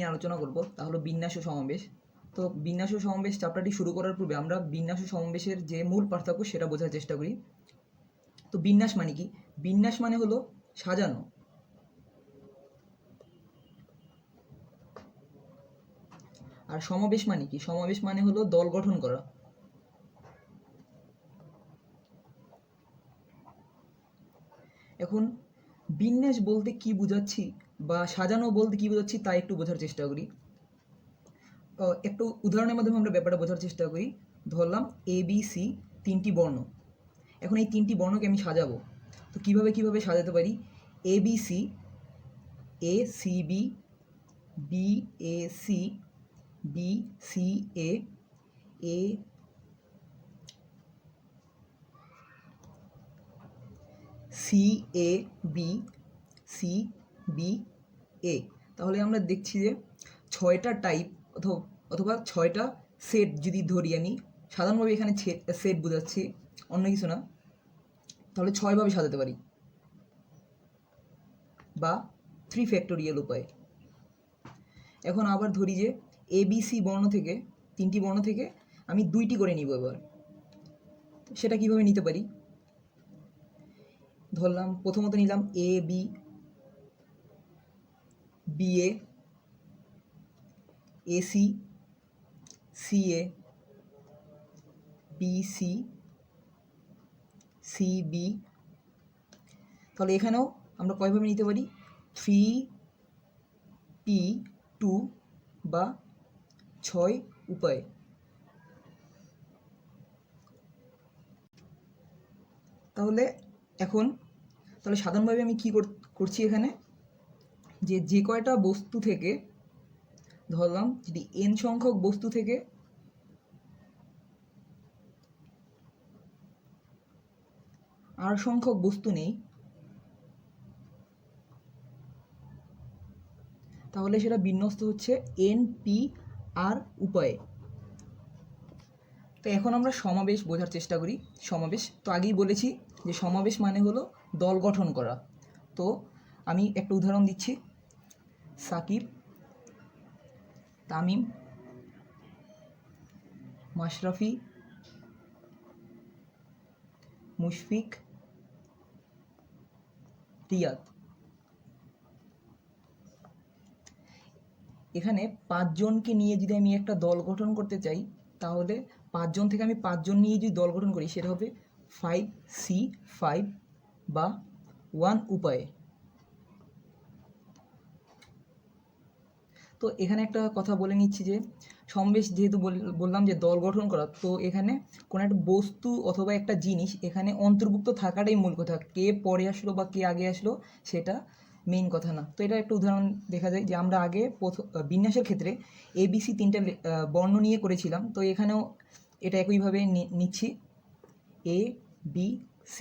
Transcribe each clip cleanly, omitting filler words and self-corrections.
নিয়ে আলোচনা করব, তা হলো বিন্যাস ও সমাবেশ। তো বিন্যাস ও সমাবেশ চ্যাপ্টারটি শুরু করার পূর্বে আমরা বিন্যাস ও সমাবেশের যে মূল পার্থক্য সেটা বোঝার চেষ্টা করি। তো বিন্যাস মানে কি? বিন্যাস মানে হলো সাজানো। আর সমাবেশ মানে কি? সমাবেশ মানে হলো দল গঠন করা। এখন বিন্যাস বলতে কি বোঝাচ্ছি বা সাজানো বলতে কি বোঝাচ্ছি তা একটু বোঝার চেষ্টা করি। একটু উদাহরণের মাধ্যমে আমরা ব্যাপারটা বোঝার চেষ্টা করি। ধরলাম ABC তিনটি বর্ণ। এখন এই তিনটি বর্ণকে আমি সাজাবো। তো কিভাবে সাজাতে পারি? ABC, ACB, BAC, BCA, CAB, CBA। তাহলে আমরা দেখছি যে 6টা টাইপ অথবা 6টা সেট যদি ধরি, আমি সাধারণভাবে এখানে সেট বোঝাচ্ছি, অন্য কিছু না। তাহলে 6ভাবে সাজাতে পারি বা 3 ফ্যাক্টোরিয়াল উপায়ে। এখন আবার ধরি যে ABC বর্ণ থেকে, তিনটি বর্ণ থেকে আমি 2টি করে নিব। এবার সেটা কিভাবে নিতে পারি? ধরলাম প্রথমত নিলাম AB, BA, AC, CA, BC, CB। তাহলে এখানেও আমরা কয়ভাবে নিতে পারি? 3P2 বা 6 উপায়ে। তাহলে সাধারণভাবে আমি কি করছি এখানে, যে কয়টা বস্তু থেকে, ধরলাম যদি n সংখ্যক বস্তু থেকে r সংখ্যক বস্তু নেই, তাহলে সেটা বিন্যস্ত হচ্ছে NPR উপায়ে। তো এখন আমরা সমাবেশ বোঝার চেষ্টা করি। সমাবেশ তো আগেই বলেছি যে সমাবেশ মানে হলো দল গঠন করা। তো আমি একটা উদাহরণ দিচ্ছি। সাকিব, তামিম, মাশরাফি, মুশফিক, রিয়াদ। এখানে 5 জনকে নিয়ে যদি আমি একটা দল গঠন করতে চাই, তাহলে 5 জন থেকে আমি 5 জন নিয়ে যদি দল গঠন করি, সেটা হবে 5C5 বা 1 উপায়ে। তো এখানে একটা কথা বলে নিচ্ছি যে সমাবেশ যেহেতু বললাম যে দল গঠন করা, তো এখানে কোনো একটা বস্তু অথবা একটা জিনিস এখানে অন্তর্ভুক্ত থাকাটাই মূল কথা। কে পরে আসলো বা কে আগে আসলো সেটা মেইন কথা না। তো এটা একটা উদাহরণ দেখা যায় যে আমরা আগে বিন্যাসের ক্ষেত্রে ABC তিনটা বর্ণ নিয়ে করেছিলাম, তো এখানেও এটা একইভাবে নিচ্ছি। ABC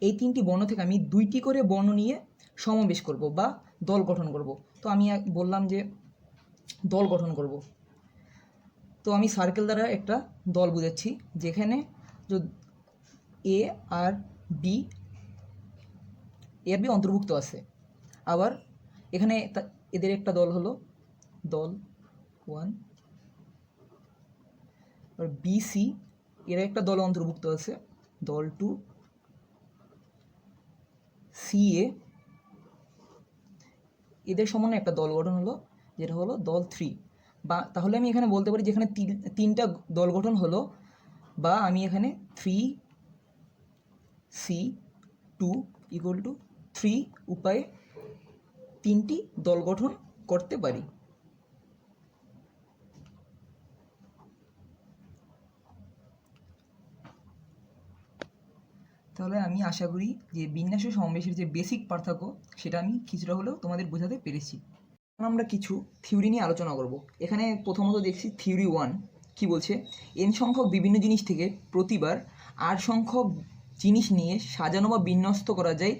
এই তিনটি বর্ণ থেকে আমি 2টি করে বর্ণ নিয়ে সমাবেশ করব বা দল গঠন করব। তো আমি বললাম যে দল গঠন করব। তো আমি সার্কেল দ্বারা একটা দল বুঝাচ্ছি, যেখানে A আর B অন্তর্ভুক্ত আছে। আবার এখানে এদের একটা দল হলো দল 1, আর BC এরা একটা দল অন্তর্ভুক্ত আছে, দল 2। CA এদের সমন্বয়ে একটা দল গঠন হলো, যেটা হলো দল 3। বা তাহলে আমি এখানে বলতে পারি যেখানে 3টা দল গঠন হলো, বা আমি এখানে 3C2 = 3 উপায়ে 3টি দল গঠন করতে পারি। তাহলে আমি আশা করি যে বিন্যাস ও সমাবেশের যে বেসিক পার্থক্য সেটা আমি কিছুটা হলেও তোমাদের বোঝাতে পেরেছি। এখন আমরা কিছু থিওরি নিয়ে আলোচনা করব। এখানে প্রথমত দেখছি থিওরি 1 কি বলছে, n সংখ্যক বিভিন্ন জিনিস থেকে প্রতিবার r সংখ্যক জিনিস নিয়ে সাজানো বা বিন্যস্ত করা যায়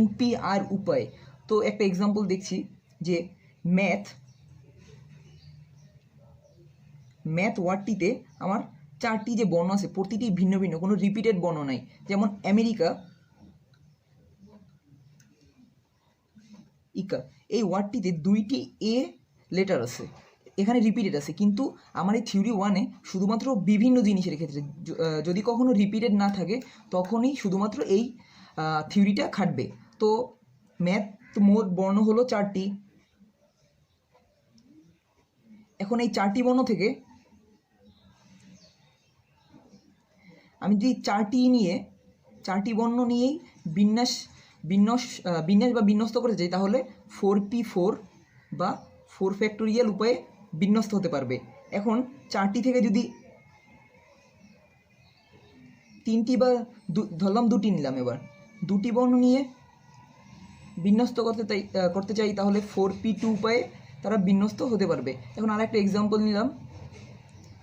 NPR উপায়ে। তো একটা এক্সাম্পল দেখছি যে ম্যাথ ওয়ার্ডটিতে আমার 4টি যে বর্ণ আছে, প্রতিটি ভিন্ন ভিন্ন, কোনো রিপিটেড বর্ণ নাই। যেমন আমেরিকা, ইকা, এই ওয়ার্ডটিতে 2টি A লেটার আছে, এখানে রিপিটেড আছে, কিন্তু আমার এই থিওরি ওয়ানে শুধুমাত্র বিভিন্ন জিনিসের ক্ষেত্রে যদি কখনো রিপিটেড না থাকে তখনই শুধুমাত্র এই থিওরিটা খাটবে। তো ম্যাথ মোট বর্ণ হলো 4টি। এখন এই 4টি বর্ণ থেকে আমি যদি 4টি বর্ণ নিয়েই বিন্যাস বিন্যাস বিন্যাস বা বিন্যস্ত করতে চাই, তাহলে 4p4 বা 4 ফ্যাক্টোরিয়াল উপায়ে বিন্যস্ত হতে পারবে। এখন 4টি থেকে যদি 3টি বা ধরলাম 2টি নিলাম, এবার 2টি বর্ণ নিয়ে বিন্যস্ত করতে চাই তাহলে 4p2 উপায়ে তারা বিন্যস্ত হতে পারবে। এখন আর একটা এক্সাম্পল নিলাম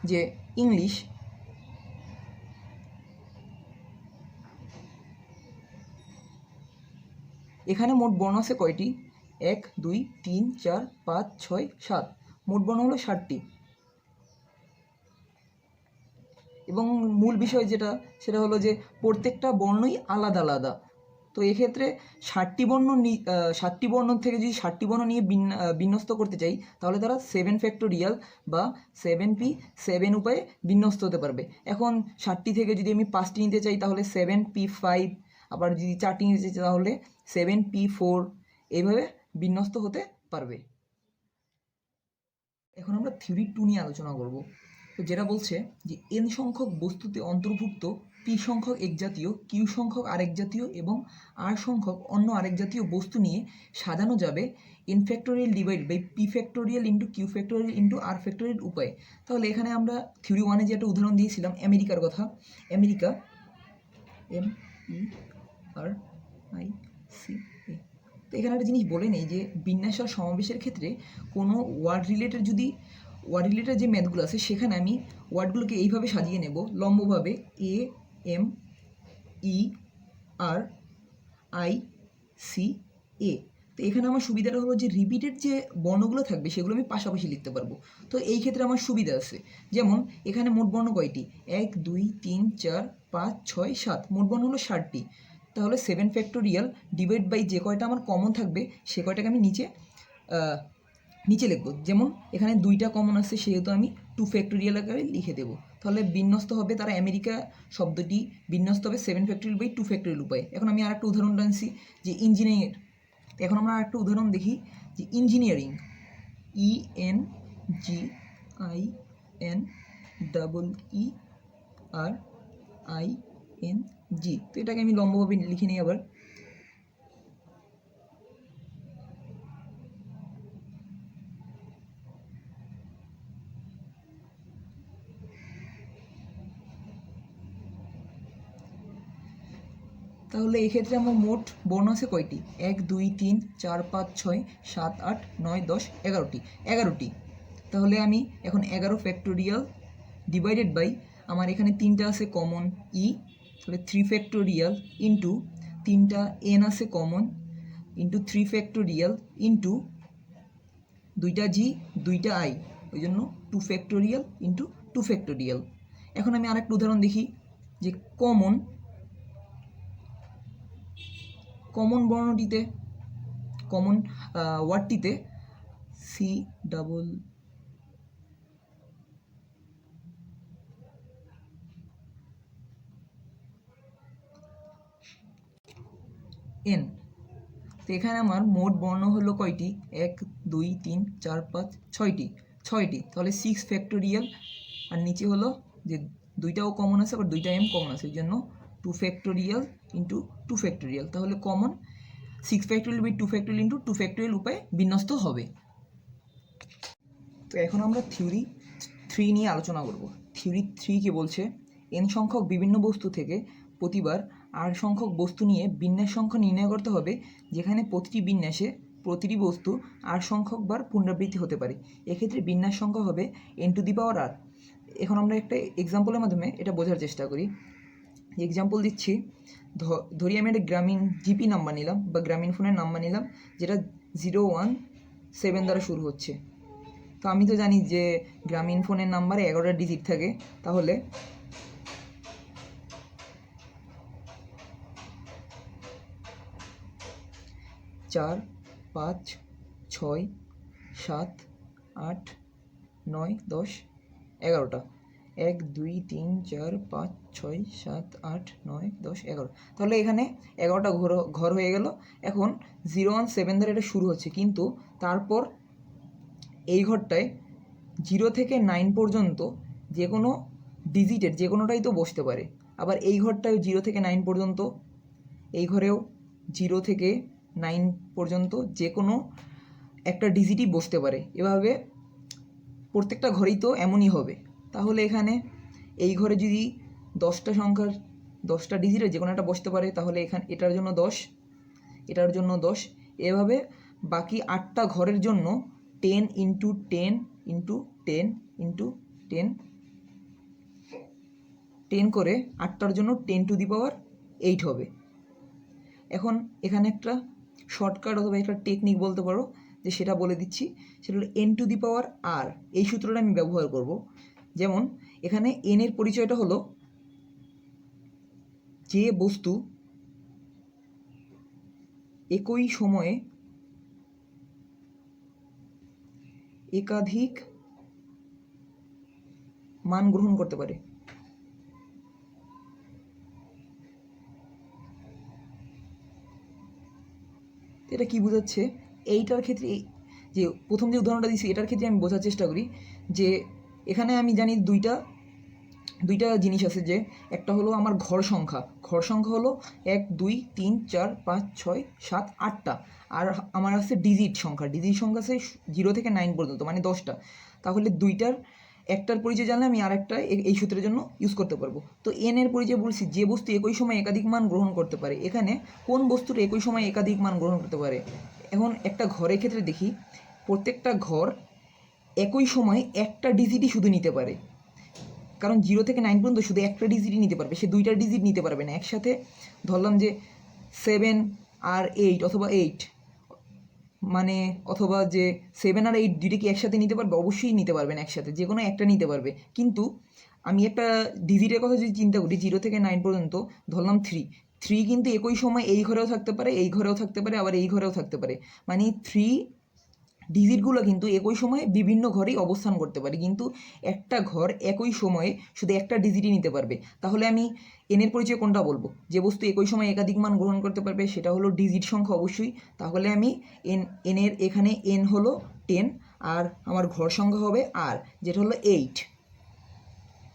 যে ইংলিশ, এখানে মোট বর্ণ আছে কয়টি? 1 2 3 4 5 6 7, মোট বর্ণ হলো 7টি। এবং মূল বিষয় যেটা, সেটা হলো যে প্রত্যেকটা বর্ণই আলাদা আলাদা। তো এক্ষেত্রে 7টি বর্ণ থেকে যদি 7টি বর্ণ নিয়ে বিন্যস্ত করতে চাই, তাহলে তারা 7 ফ্যাক্টোরিয়াল বা 7p7 উপায়ে বিন্যস্ত হতে পারবে। এখন 7টি থেকে যদি আমি 5টি নিতে চাই তাহলে 7p5, আবার যদি 4টি নিতে চাই তাহলে 7p4, এইভাবে বিন্যস্ত হতে পারবে। এখন আমরা থিওরি 2 নিয়ে আলোচনা করব। তো যেটা বলছে যে n সংখ্যক বস্তুতে অন্তর্ভুক্ত p সংখ্যক একজাতীয়, q সংখ্যক আরেক জাতীয় এবং r সংখ্যক অন্য আরেক জাতীয় বস্তু নিয়ে সাজানো যাবে n factorial divide by p factorial into q factorial into r factorial উপায়ে। তাহলে এখানে আমরা থিওরি 1-এ যে একটা উদাহরণ দিয়েছিলাম আমেরিকার কথা, আমেরিকা MERICA। তো এখানে একটা জিনিস বলে নেই যে বিন্যাস আর সমাবেশের ক্ষেত্রে কোনো ওয়ার্ড রিলেটেড যে ম্যাথগুলো আছে সেখানে আমি ওয়ার্ডগুলোকে এইভাবে সাজিয়ে নেব লম্বভাবে AMERICA। তো এখানে আমার সুবিধাটা হলো যে রিপিটেড যে বর্ণগুলো থাকবে সেগুলো আমি পাশাপাশি লিখতে পারবো। তো এই ক্ষেত্রে আমার সুবিধা আছে। যেমন এখানে মোট বর্ণ কয়টি? 1 2 3 4 5 6 7, মোট বর্ণ হলো 7টি। তাহলে 7 ফ্যাক্টোরিয়াল ডিভাইড বাই যে কয়টা আমার কমন থাকবে সে কয়টাকে আমি নিচে লিখব। যেমন এখানে 2টা কমন আছে, সেহেতু আমি 2 ফ্যাক্টোরিয়াল আকারে লিখে দেবো। তাহলে বিন্যস্ত হবে, তারা আমেরিকা শব্দটি বিন্যস্ত হবে 7 ফ্যাক্টোরিয়াল বাই 2 ফ্যাক্টোরিয়াল উপায়ে। এখন আমি আরেকটা উদাহরণ টানছি যে ইঞ্জিনিয়ারিং। এখন আমরা আরেকটা উদাহরণ দেখি যে ইঞ্জিনিয়ারিং, ENGINEERING। তো এটাকে আমি লম্বভাবে লিখে নিই আবার। তাহলে এক্ষেত্রে আমার মোট বর্ণ আছে কয়টি? 1 2 3 4 5 6 7 8 9 10 11টি। তাহলে আমি এখন 11 ফ্যাক্টোরিয়াল ডিভাইডেড বাই, আমার এখানে 3টা আছে কমন ই, তাহলে 3 ফ্যাক্টোরিয়াল ইন্টু 3টা এন আছে কমন ইন্টু 3 ফ্যাক্টোরিয়াল ইন্টু 2টা জি 2টা আই, ওই জন্য 2 ফ্যাক্টোরিয়াল ইন্টু 2 ফ্যাক্টোরিয়াল। এখন আমি আরেকটা উদাহরণ দেখি যে কমন ওয়ার্ডটিতে CN। তো এখানে আমার মোট বর্ণ হলো কয়টি? 1 2 3 4 5 6টি। তাহলে 6 ফ্যাক্টোরিয়াল, আর নিচে হলো যে 2টাও কমন আছে, আবার 2টা এম কমন আছে, ওই জন্য 2 ফ্যাক্টোরিয়াল ইন্টু 2 ফ্যাক্টোরিয়াল। তাহলে common 6 factorial by 2 factorial into 2 factorial উপায়ে বিন্যস্ত হবে। তো এখন আমরা থিওরি 3 নিয়ে আলোচনা করব। থিওরি 3 কি বলছে? n সংখ্যক বিভিন্ন বস্তু থেকে প্রতিবার r সংখ্যক বস্তু নিয়ে বিন্যাস সংখ্যা নির্ণয় করতে হবে, যেখানে প্রতিটি বিন্যাসে প্রতিটি বস্তু r সংখ্যকবার পুনরাবৃত্তি হতে পারে। এক্ষেত্রে বিন্যাস সংখ্যা হবে n⁻r। এখন আমরা একটা এক্সাম্পলের মাধ্যমে এটা বোঝার চেষ্টা করি। এক্সাম্পল দিচ্ছি, ধরি আমি একটা গ্রামীণ জিপি নাম্বার নিলাম বা গ্রামীণ ফোনের নাম্বার নিলাম, যেটা 017 দ্বারা শুরু হচ্ছে। তো আমি তো জানি যে গ্রামীণ ফোনের নাম্বারে 11টা ডিজিট থাকে, তাহলে 4 5 6 7 8 9 10 11টা 1 2 3 4 5 6 7 8 9 10 11। তাহলে এখানে 11টা ঘর হয়ে গেল। এখন 0 1 7 ধরে এটা শুরু হচ্ছে, কিন্তু তারপর এই ঘরটায় 0 থেকে 9 পর্যন্ত যে কোনো ডিজিটের যে কোনোটাই তো বসতে পারে। আবার এই ঘরটায় 0 থেকে 9 পর্যন্ত, এই ঘরেও 0 থেকে 9 পর্যন্ত যে কোনো একটা ডিজিটই বসতে পারে। এভাবে প্রত্যেকটা ঘরেই তো এমনই হবে। তাহলে এখানে এই ঘরে যদি 10টা সংখ্যার 10টা ডিজিটের যে কোনো একটা বসতে পারে, তাহলে এখানে এটার জন্য 10, এটার জন্য 10, এভাবে বাকি 8টা ঘরের জন্য 10 ইন্টু 10 ইন্টু 10 ইন্টু 10 10 করে 8টার জন্য 10⁸ হবে। এখন এখানে একটা শর্টকাট অথবা একটা টেকনিক বলতে পারো, যে সেটা বলে দিচ্ছি। সেটা হলো n⁻r। এই সূত্রটা আমি ব্যবহার করব। যেমন এখানে n এর পরিচয়টা হলো যে বস্তু একই সময়ে একাধিক মান গ্রহণ করতে পারে। এটা কি বোঝাচ্ছে? এইটার ক্ষেত্রে যে প্রথম যে উদাহরণটা দিচ্ছি এটার ক্ষেত্রে আমি বোঝার চেষ্টা করি যে এখানে আমি জানি দুইটা জিনিস আছে, যে একটা হলো আমার ঘর সংখ্যা হলো 1 2 3 4 5 6 7 8টা, আর আমার আছে ডিজিট সংখ্যা আছে 0 থেকে 9 পর্যন্ত, মানে 10টা। তাহলে একটার পরিচয় জানলে আমি আরেকটা এই সূত্রের জন্য ইউজ করতে পারবো। তো এন এর পরিচয় বলছি যে বস্তু একই সময় একাধিক মান গ্রহণ করতে পারে। এখানে কোন বস্তুর একই সময় একাধিক মান গ্রহণ করতে পারে? এখন একটা ঘরের ক্ষেত্রে দেখি, প্রত্যেকটা ঘর একই সময় একটা ডিজিটই শুধু নিতে পারে, কারণ 0 থেকে 9 পর্যন্ত শুধু একটা ডিজিটই নিতে পারবে, সে 2টা ডিজিট নিতে পারবে না একসাথে। ধরলাম যে 7 আর 8 অথবা 8, মানে অথবা যে 7 আর 8 দুইটা কি একসাথে নিতে পারবে? অবশ্যই নিতে পারবে না একসাথে, যে কোনো একটা নিতে পারবে। কিন্তু আমি একটা ডিজিটের কথা যদি চিন্তা করি, 0 থেকে 9 পর্যন্ত, ধরলাম 3 কিন্তু একই সময় এই ঘরেও থাকতে পারে, এই ঘরেও থাকতে পারে, আবার এই ঘরেও থাকতে পারে। মানে 3 ডিজিটগুলো কিন্তু একই সময়ে বিভিন্ন ঘরেই অবস্থান করতে পারে, কিন্তু একটা ঘর একই সময়ে শুধু একটা ডিজিটই নিতে পারবে। তাহলে আমি এনের পরিচয় কোনটা বলবো? যে বস্তু একই সময়ে একাধিক মান গ্রহণ করতে পারবে সেটা হলো ডিজিট সংখ্যা অবশ্যই। তাহলে আমি এনের এখানে এন হলো 10, আর আমার ঘর সংখ্যা হবে আর, যেটা হলো 8,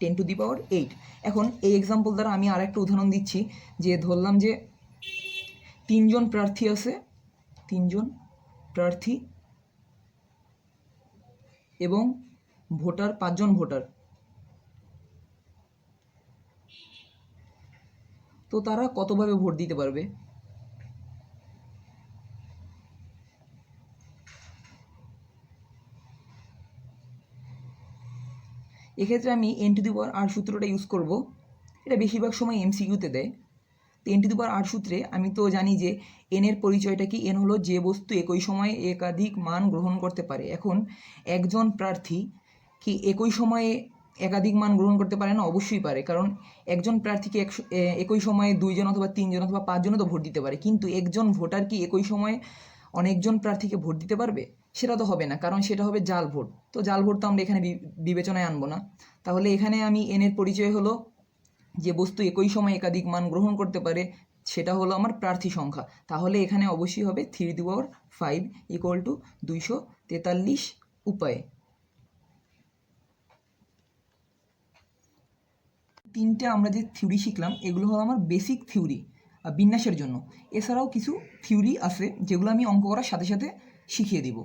10⁸। এখন এই এক্সাম্পল দ্বারা আমি আর একটা উদাহরণ দিচ্ছি, যে ধরলাম যে 3জন প্রার্থী আছে, 3জন প্রার্থী এবং ভোটার 5জন ভোটার। তো তারা কতভাবে ভোট দিতে পারবে? এক্ষেত্রে আমি n⁻r সূত্রটা ইউজ করব। এটা বেশিরভাগ সময় MCQতে দেয়। তো n⁻r সূত্রে আমি তো জানি যে n এর পরিচয়টা কি? n হলো যে বস্তু একই সময়ে একাধিক মান গ্রহণ করতে পারে। এখন একজন প্রার্থী কি একই সময়ে একাধিক মান গ্রহণ করতে পারে না? অবশ্যই পারে, কারণ একজন প্রার্থীকে একই সময়ে 2জন অথবা 3জন অথবা 5জনও তো ভোট দিতে পারে। কিন্তু একজন ভোটার কি একই সময়ে অনেকজন প্রার্থীকে ভোট দিতে পারবে? সেটা তো হবে না, কারণ সেটা হবে জাল ভোট। তো জাল ভোট তো আমরা এখানে বিবেচনায় আনবো না। তাহলে এখানে আমি n এর পরিচয় হলো যে বস্তু একই সময়ে একাধিক মান গ্রহণ করতে পারে, সেটা হলো আমার প্রার্থী সংখ্যা। তাহলে এখানে অবশ্যই হবে 3⁵ = 243 উপায়ে। তিনটে আমরা যে থিওরি শিখলাম এগুলো হলো আমার বেসিক থিওরি বিন্যাসের জন্য। এছাড়াও কিছু থিওরি আছে যেগুলো আমি অঙ্ক করার সাথে সাথে শিখিয়ে দিব।